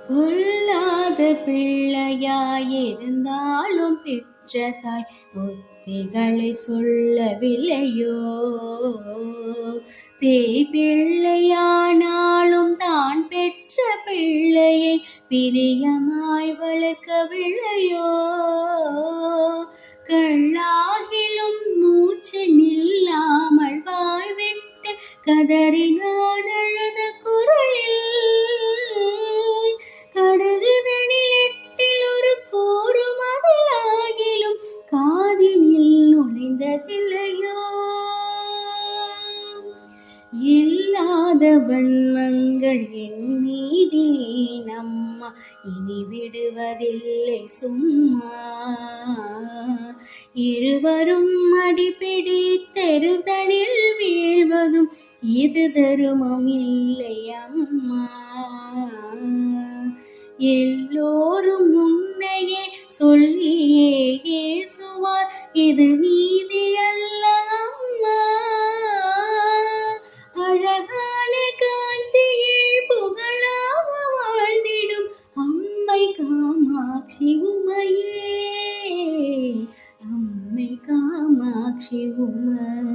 பொல்லாத பிள்ளையாயிருந்தாலும் பெற்ற தாய் புத்திகளை சொல்லவில்லையோ? பேய் பிள்ளையானாலும் தான் பெற்ற பிள்ளையை பிரியமாய் வளர்க்கவில்லையோ? கள்ளாகிலும் மூச்சு நில்லாமல் வாழ்விட்டு கதறினான் அழுத குரலில், கடுகுதனில் எட்டில் ஒரு கூறும் அதிலாகிலும் காதினில் நுழைந்ததில்லையோ? இல்லாத வன்மங்கள் என் மீதிலே நம்மா இனி விடுவதில்லை சும்மா. இருவரும் அடிப்பிடி தெருதனில் வீழ்வதும் இது தருமம் இல்லை அம்மா. எல்லோரும் உன்னையே சொல்லியே ஏசுவார், இது நீதி அல்ல அம்மா. அழகான காட்சியில் புகழாக வாழ்ந்திடும் அம்மை காமாட்சி உமையே, அம்மை காமாட்சி உமை.